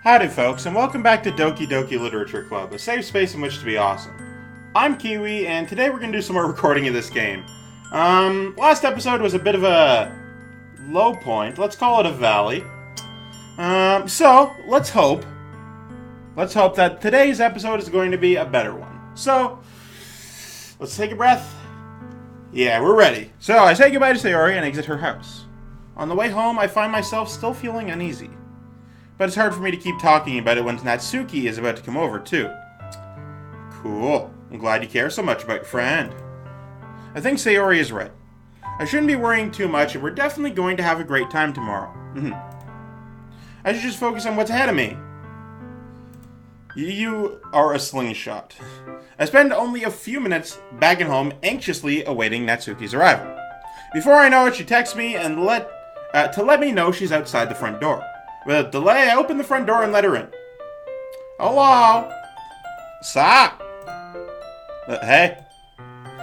Howdy folks, and welcome back to Doki Doki Literature Club, a safe space in which to be awesome. I'm Keywii, and today we're going to do some more recording of this game. Last episode was a bit of a low point, let's call it a valley. So, let's hope that today's episode is going to be a better one. So, let's take a breath. Yeah, we're ready. So, I say goodbye to Sayori and exit her house. On the way home, I find myself still feeling uneasy. But it's hard for me to keep talking about it when Natsuki is about to come over, too. Cool. I'm glad you care so much about your friend. I think Sayori is right. I shouldn't be worrying too much, and we're definitely going to have a great time tomorrow. I should just focus on what's ahead of me. You are a slingshot. I spend only a few minutes back at home anxiously awaiting Natsuki's arrival. Before I know it, she texts me and to let me know she's outside the front door. Without delay, I open the front door and let her in. Hello? Sup? Hey?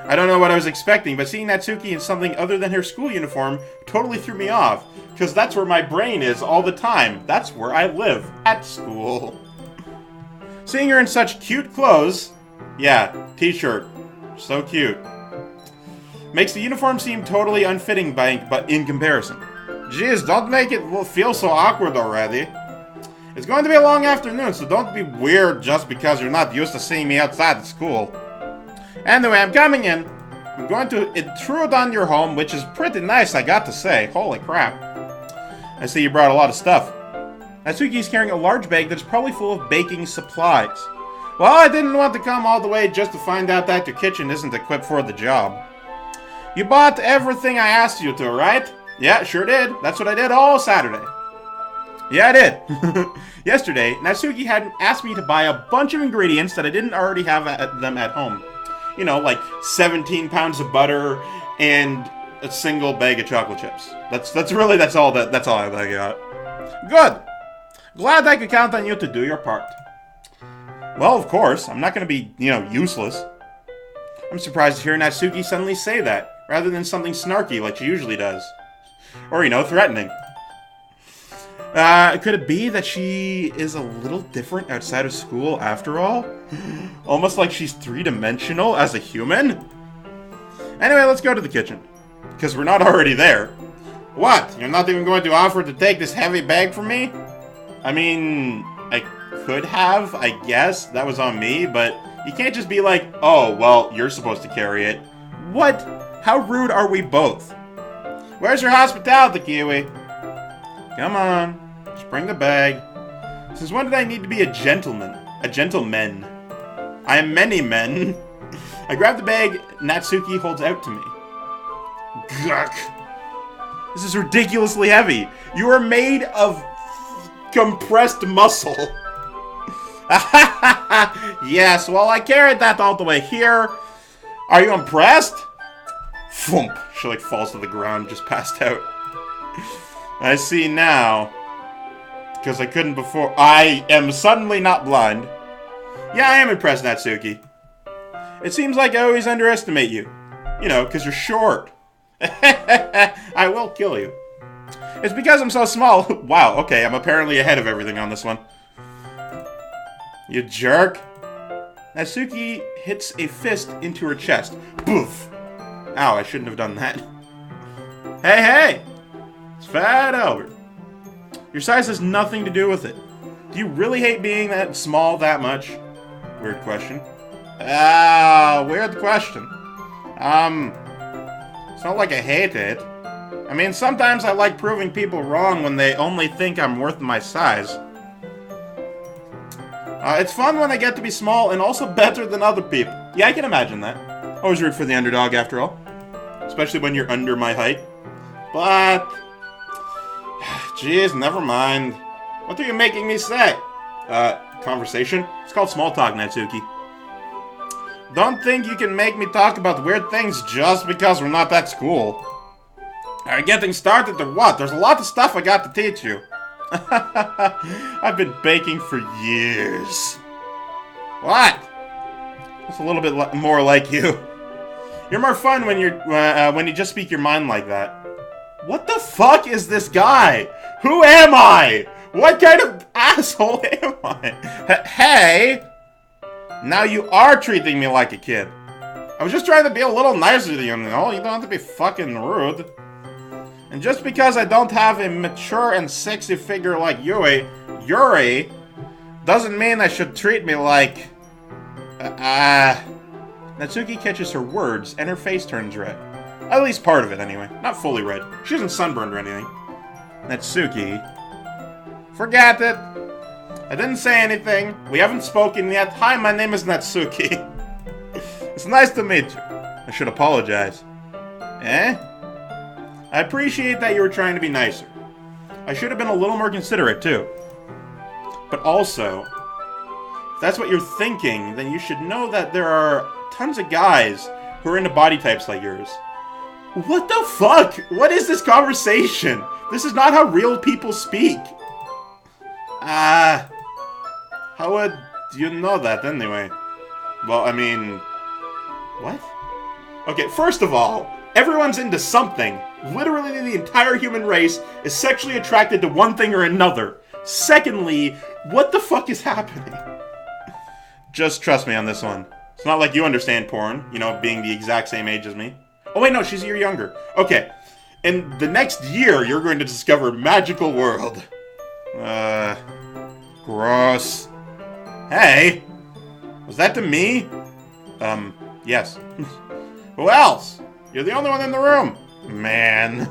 I don't know what I was expecting, but seeing Natsuki in something other than her school uniform totally threw me off, because that's where my brain is all the time. That's where I live, at school. Seeing her in such cute clothes, yeah, t-shirt, so cute, makes the uniform seem totally unfitting but in comparison. Jeez, don't make it feel so awkward already. It's going to be a long afternoon, so don't be weird just because you're not used to seeing me outside at school. Anyway, I'm coming in. I'm going to intrude on your home, which is pretty nice, I got to say. Holy crap. I see you brought a lot of stuff. Natsuki's carrying a large bag that's probably full of baking supplies. Well, I didn't want to come all the way just to find out that your kitchen isn't equipped for the job. You bought everything I asked you to, right? Yeah, sure did. That's what I did all Saturday. Yeah, I did. Yesterday, Natsuki had asked me to buy a bunch of ingredients that I didn't already have them at home. You know, like 17 pounds of butter and a single bag of chocolate chips. That's all I got. Good. Glad I could count on you to do your part. Well, of course, I'm not going to be, useless. I'm surprised to hear Natsuki suddenly say that, rather than something snarky like she usually does. Or, threatening. Could it be that she is a little different outside of school after all? Almost like she's three-dimensional as a human? Anyway, let's go to the kitchen. Because we're not already there. What? You're not even going to offer to take this heavy bag from me? I mean, I could have, I guess. That was on me, but you can't just be like, oh, well, you're supposed to carry it. What? How rude are we both? Where's your hospitality, Keywii? Come on, just bring the bag. Since when did I need to be a gentleman? A gentleman. I am many men. I grab the bag Natsuki holds out to me. Gawk. This is ridiculously heavy. You are made of compressed muscle. Yes, well, I carried that all the way here. Are you impressed? Thump. She falls to the ground, just passed out. I see now. Because I couldn't before. I am suddenly not blind. Yeah, I am impressed, Natsuki. It seems like I always underestimate you. Because you're short. I will kill you. It's because I'm so small. Wow, okay, I'm apparently ahead of everything on this one. You jerk. Natsuki hits a fist into her chest. Boof. Ow, I shouldn't have done that. Hey! It's Fat Albert. Your size has nothing to do with it. Do you really hate being that small that much? Weird question. Weird question. It's not like I hate it. I mean, sometimes I like proving people wrong when they only think I'm worth my size. It's fun when I get to be small and also better than other people. Yeah, I can imagine that. Always root for the underdog, after all. Especially when you're under my height. But... Jeez, never mind. What are you making me say? Conversation? It's called small talk, Natsuki. Don't think you can make me talk about weird things just because we're not at school. Are you getting started or what? There's a lot of stuff I got to teach you. I've been baking for years. What? It's a little bit more like you. You're more fun when you just speak your mind like that. What the fuck is this guy? Who am I? What kind of asshole am I? Hey! Now you are treating me like a kid. I was just trying to be a little nicer to you, you know? You don't have to be fucking rude. And just because I don't have a mature and sexy figure like Yuri, doesn't mean I should treat me like... Natsuki catches her words, and her face turns red. At least part of it, anyway. Not fully red. She isn't sunburned or anything. Natsuki... Forget it. I didn't say anything. We haven't spoken yet. Hi, my name is Natsuki. It's nice to meet you. I should apologize. Eh? I appreciate that you were trying to be nicer. I should have been a little more considerate, too. But also, if that's what you're thinking, then you should know that there are tons of guys who are into body types like yours. What the fuck? What is this conversation? This is not how real people speak. How would you know that anyway? Well, I mean... What? Okay, first of all, everyone's into something. Literally the entire human race is sexually attracted to one thing or another. Secondly, what the fuck is happening? Just trust me on this one. It's not like you understand porn, you know, being the exact same age as me. Oh wait, no, she's a year younger. Okay, in the next year, you're going to discover magical world. Gross. Hey! Was that to me? Yes. Who else? You're the only one in the room. Man.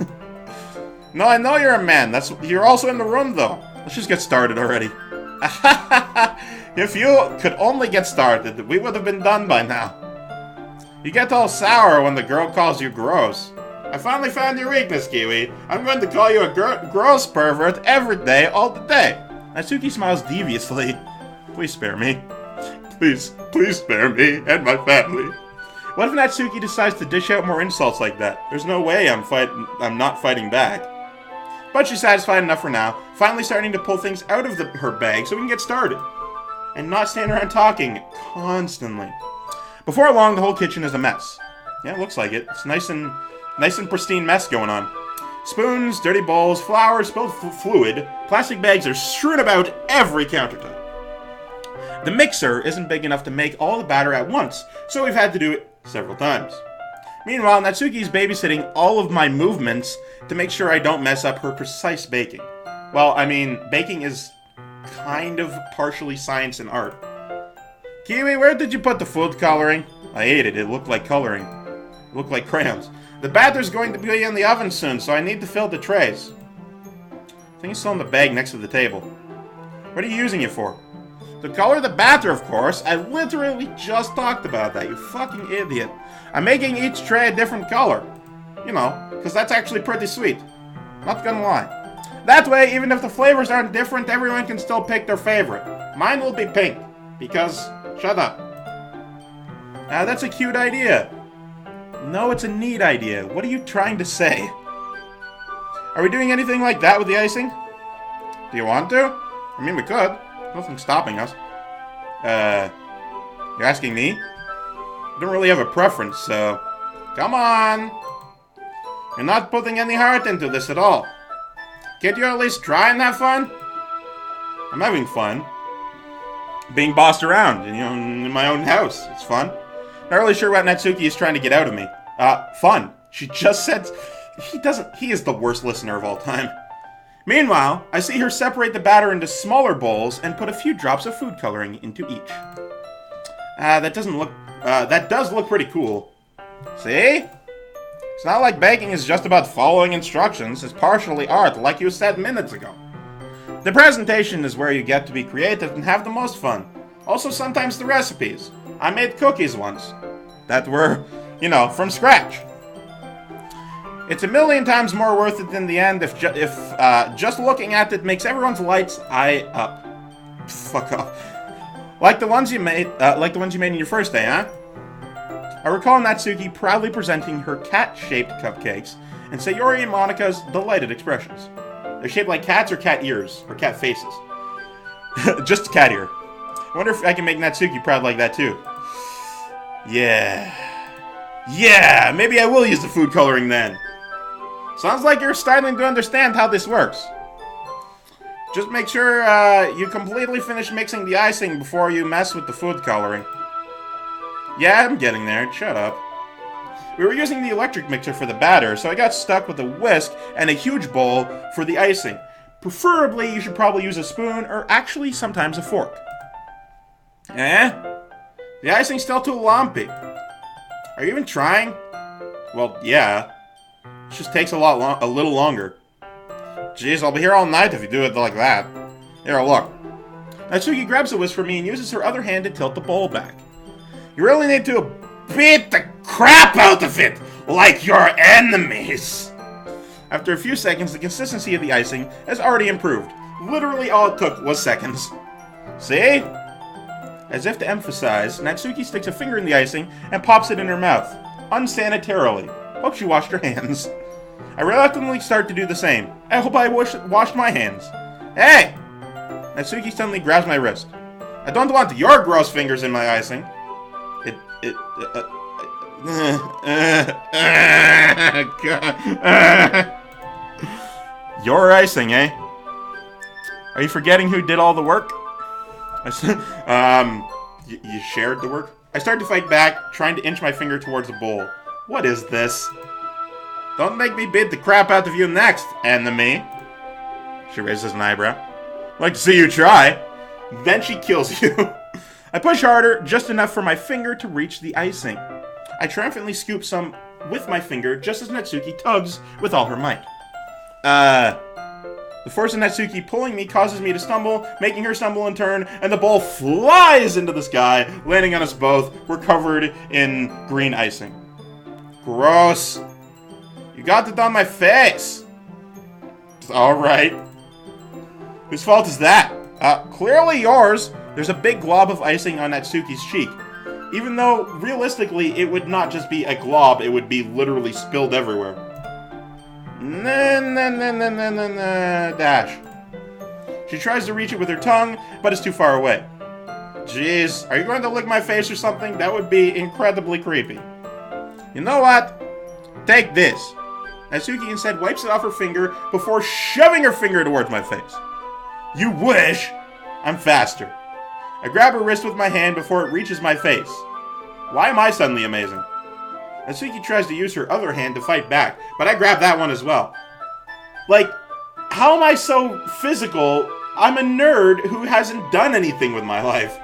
No, I know you're a man. You're also in the room, though. Let's just get started already. If you could only get started, we would have been done by now. You get all sour when the girl calls you gross. I finally found your weakness, Keywii. I'm going to call you a gross pervert every day, all the day. Natsuki smiles deviously. Please spare me. Please spare me and my family. What if Natsuki decides to dish out more insults like that? There's no way I'm not fighting back. But she's satisfied enough for now, finally starting to pull things out of her bag so we can get started. And not stand around talking constantly. Before long, the whole kitchen is a mess. Yeah, it looks like it. It's nice and pristine mess going on. Spoons, dirty bowls, flour, spilled fluid, plastic bags are strewn about every countertop. The mixer isn't big enough to make all the batter at once, so we've had to do it several times. Meanwhile, Natsuki's babysitting all of my movements to make sure I don't mess up her precise baking. Well, I mean, baking is kind of partially science and art. Keywii, where did you put the food coloring? I ate it. It looked like coloring. It looked like crayons. The batter's going to be in the oven soon, so I need to fill the trays. I think it's still in the bag next to the table. What are you using it for? To color the batter, of course. I literally just talked about that, you fucking idiot. I'm making each tray a different color. You know, because that's actually pretty sweet. Not gonna lie. That way, even if the flavors aren't different, everyone can still pick their favorite. Mine will be pink, because... Shut up. That's a cute idea. No, it's a neat idea. What are you trying to say? Are we doing anything like that with the icing? Do you want to? I mean, we could. Nothing's stopping us. You're asking me? I don't really have a preference, so... Come on! You're not putting any heart into this at all. Can't you at least try and have fun? I'm having fun. Being bossed around, you know, in my own house. It's fun. Not really sure what Natsuki is trying to get out of me. Fun. She just said... He is the worst listener of all time. Meanwhile, I see her separate the batter into smaller bowls and put a few drops of food coloring into each. That does look pretty cool. See? It's not like baking is just about following instructions. It's partially art, like you said minutes ago. The presentation is where you get to be creative and have the most fun. Also, sometimes the recipes. I made cookies once that were, you know, from scratch. It's a million times more worth it in the end if just looking at it makes everyone's lights eye up. Fuck off. Like the ones you made in your first day, huh? I recall Natsuki proudly presenting her cat-shaped cupcakes and Sayori and Monika's delighted expressions. They're shaped like cats or cat ears, or cat faces. Just a cat ear. I wonder if I can make Natsuki proud like that too. Yeah, maybe I will use the food coloring then. Sounds like you're starting to understand how this works. Just make sure you completely finish mixing the icing before you mess with the food coloring. Yeah, I'm getting there. Shut up. We were using the electric mixer for the batter, so I got stuck with a whisk and a huge bowl for the icing. Preferably, you should probably use a spoon or actually sometimes a fork. Eh? The icing's still too lumpy. Are you even trying? Well, yeah. It just takes a little longer. Jeez, I'll be here all night if you do it like that. Here, look. Natsuki grabs a whisk from me and uses her other hand to tilt the bowl back. You really need to beat the crap out of it, like your enemies. After a few seconds, the consistency of the icing has already improved. Literally all it took was seconds. See? As if to emphasize, Natsuki sticks a finger in the icing and pops it in her mouth, unsanitarily. Hope she washed her hands. I reluctantly start to do the same. I hope I washed my hands. Hey! Natsuki suddenly grabs my wrist. I don't want your gross fingers in my icing. Your icing, eh? Are you forgetting who did all the work? You shared the work? I start to fight back, trying to inch my finger towards the bowl. What is this? Don't make me beat the crap out of you next, enemy. She raises an eyebrow. Like to see you try. Then she kills you. I push harder, just enough for my finger to reach the icing. I triumphantly scoop some with my finger, just as Natsuki tugs with all her might. The force of Natsuki pulling me causes me to stumble, making her stumble in turn, and the bowl flies into the sky, landing on us both. We're covered in green icing. Gross. You got it on my face. Alright. Whose fault is that? Clearly yours. There's a big glob of icing on Natsuki's cheek. Even though, realistically, it would not just be a glob, it would be literally spilled everywhere. Dash. She tries to reach it with her tongue, but it's too far away. Jeez, are you going to lick my face or something? That would be incredibly creepy. You know what? Take this. Natsuki instead wipes it off her finger before shoving her finger towards my face. You wish! I'm faster. I grab her wrist with my hand before it reaches my face. Why am I suddenly amazing? Natsuki tries to use her other hand to fight back, but I grab that one as well. Like, how am I so physical? I'm a nerd who hasn't done anything with my life.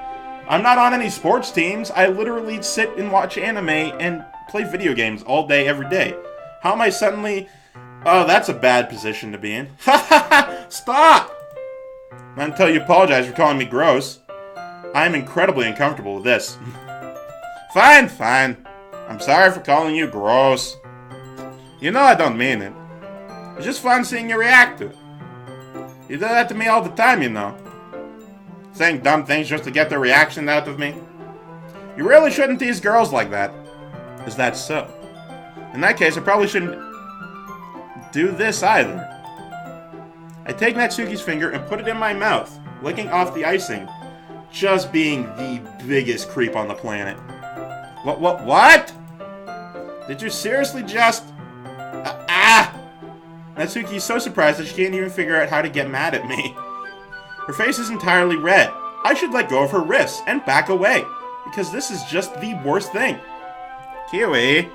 I'm not on any sports teams. I literally sit and watch anime and play video games all day, every day. How am I suddenly... Oh, that's a bad position to be in. Ha ha ha! Stop! Not until you apologize for calling me gross. I'm incredibly uncomfortable with this. Fine, fine. I'm sorry for calling you gross. You know I don't mean it. It's just fun seeing you react to it. You do that to me all the time, you know. Saying dumb things just to get their reaction out of me. You really shouldn't tease girls like that. Is that so? In that case, I probably shouldn't do this either. I take Natsuki's finger and put it in my mouth, licking off the icing. Just being the biggest creep on the planet. What? Did you seriously just... Natsuki is so surprised that she can't even figure out how to get mad at me. Her face is entirely red. I should let go of her wrists and back away, because this is just the worst thing. Keywii,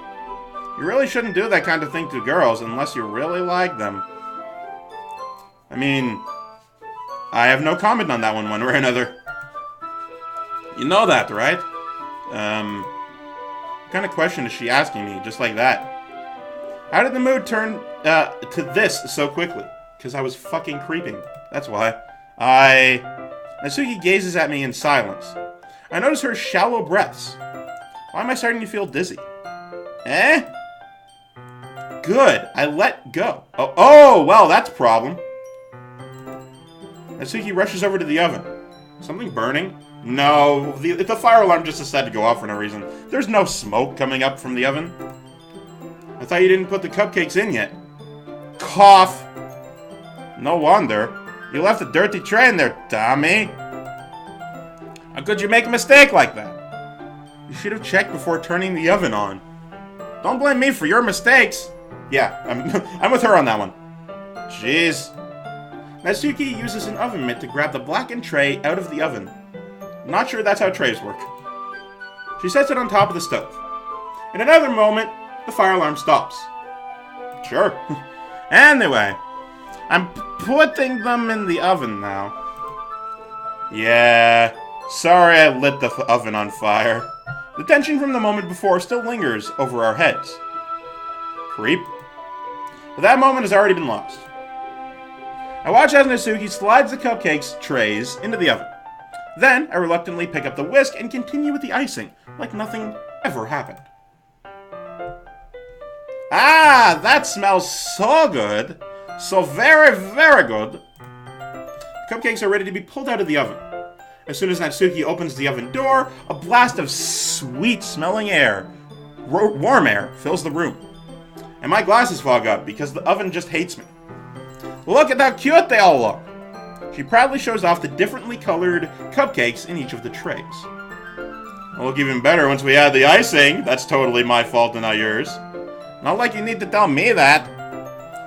you really shouldn't do that kind of thing to girls unless you really like them. I mean, I have no comment on that one way or another. You know that, right? What kind of question is she asking me, just like that? How did the mood turn to this so quickly? Because I was fucking creeping. That's why. Natsuki gazes at me in silence. I notice her shallow breaths. Why am I starting to feel dizzy? Eh? Good. I let go. Oh, well, that's a problem. Natsuki rushes over to the oven. Something burning? No, the fire alarm just decided to go off for no reason. There's no smoke coming up from the oven. I thought you didn't put the cupcakes in yet. Cough. No wonder. You left a dirty tray in there, dummy. How could you make a mistake like that? You should have checked before turning the oven on. Don't blame me for your mistakes. Yeah, I'm with her on that one. Jeez. Natsuki uses an oven mitt to grab the blackened tray out of the oven. Not sure that's how trays work. She sets it on top of the stove. In another moment, the fire alarm stops. Sure. Anyway, I'm putting them in the oven now. Yeah, sorry I lit the oven on fire. The tension from the moment before still lingers over our heads. Creep. But that moment has already been lost. I watch as Natsuki slides the cupcakes trays into the oven. Then, I reluctantly pick up the whisk and continue with the icing, like nothing ever happened. Ah, that smells so good. So very, very good. The cupcakes are ready to be pulled out of the oven. As soon as Natsuki opens the oven door, a blast of sweet-smelling air, warm air, fills the room. And my glasses fog up because the oven just hates me. Look at how cute they all look! She proudly shows off the differently colored cupcakes in each of the trays. It'll look even better once we add the icing. That's totally my fault and not yours. Not like you need to tell me that.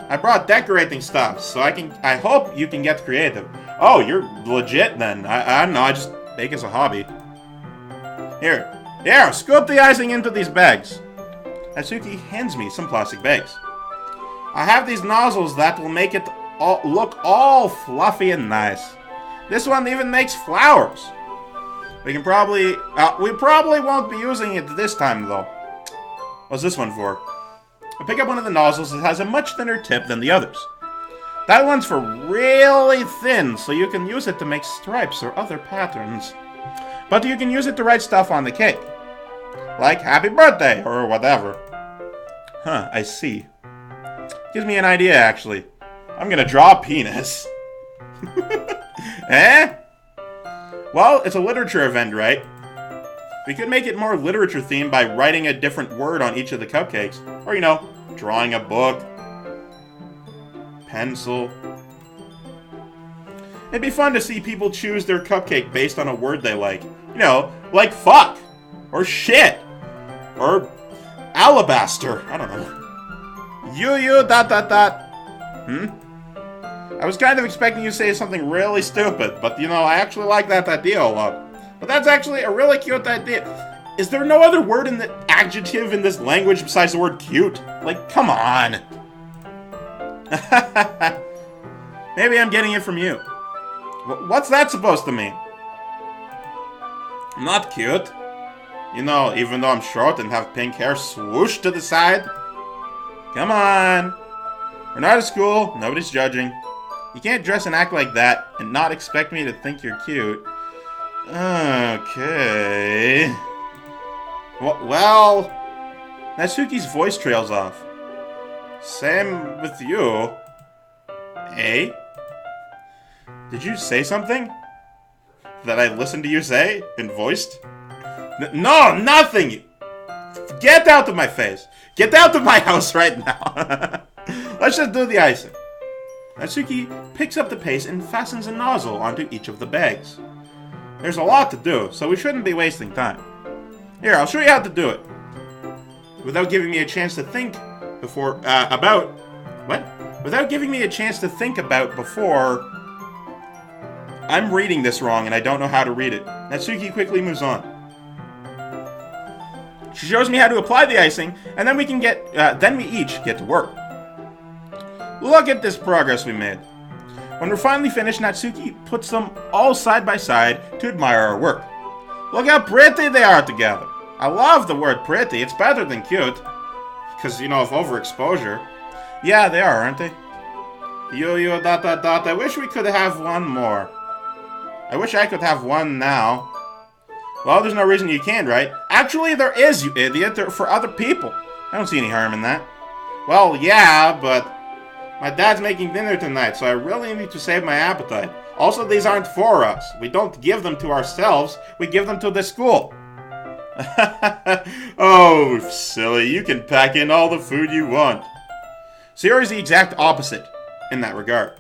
I brought decorating stuff, so I hope you can get creative. Oh, you're legit then. I don't know, I just bake as a hobby. Here, scoop the icing into these bags. Natsuki hands me some plastic bags. I have these nozzles that will make it look all fluffy and nice. This one even makes flowers. We probably won't be using it this time though. What's this one for? I pick up one of the nozzles that has a much thinner tip than the others. That one's for really thin, so you can use it to make stripes or other patterns. But you can use it to write stuff on the cake. Like happy birthday or whatever. Huh, I see. Gives me an idea actually. I'm gonna draw a penis. Eh? Well, it's a literature event, right? We could make it more literature themed by writing a different word on each of the cupcakes. Or, you know, drawing a book. Pencil. It'd be fun to see people choose their cupcake based on a word they like. You know, like fuck. Or shit. Or alabaster. I don't know. You, ... I was kind of expecting you to say something really stupid, but you know, I actually like that idea a lot. But that's actually a really cute idea. Is there no other word in the adjective in this language besides the word cute? Like, come on. Maybe I'm getting it from you. What's that supposed to mean? Not cute. You know, even though I'm short and have pink hair swooshed to the side. Come on. We're not at school. Nobody's judging. You can't dress and act like that and not expect me to think you're cute. Okay. Well, Natsuki's voice trails off. Same with you. Eh? Did you say something? That I listened to you say? And voiced? No, nothing! Get out of my face! Get out of my house right now! Let's just do the icing. Natsuki picks up the paste and fastens a nozzle onto each of the bags. There's a lot to do, so we shouldn't be wasting time. Here, I'll show you how to do it. Without giving me a chance to think before, Without giving me a chance to think about before... I'm reading this wrong and I don't know how to read it. Natsuki quickly moves on. She shows me how to apply the icing, and then we each get to work. Look at this progress we made. When we're finally finished, Natsuki puts them all side by side to admire our work. Look how pretty they are together. I love the word pretty. It's better than cute. Because, you know, of overexposure. Yeah, they are, aren't they? I wish we could have one more. I wish I could have one now. Well, there's no reason you can't, right? Actually, there is, you idiot. They're for other people. I don't see any harm in that. Well, yeah, but... my dad's making dinner tonight, so I really need to save my appetite. Also, these aren't for us. We don't give them to ourselves. We give them to the school. Oh, silly. You can pack in all the food you want. Sayori's the exact opposite in that regard.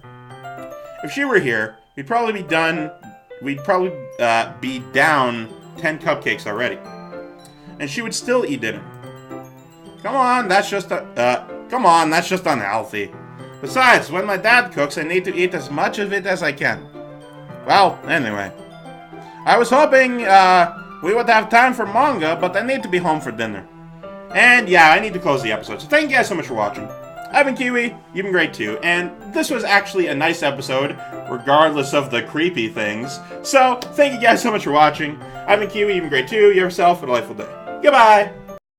If she were here, we'd probably be down 10 cupcakes already. And she would still eat dinner. Come on, that's just unhealthy. Besides, when my dad cooks, I need to eat as much of it as I can. Well, anyway. I was hoping we would have time for manga, but I need to be home for dinner. And yeah, I need to close the episode. So thank you guys so much for watching. I've been Keywii, you've been great too, and this was actually a nice episode, regardless of the creepy things. So, thank you guys so much for watching. I've been Keywii, you've been great too, you have yourself a delightful day. Goodbye!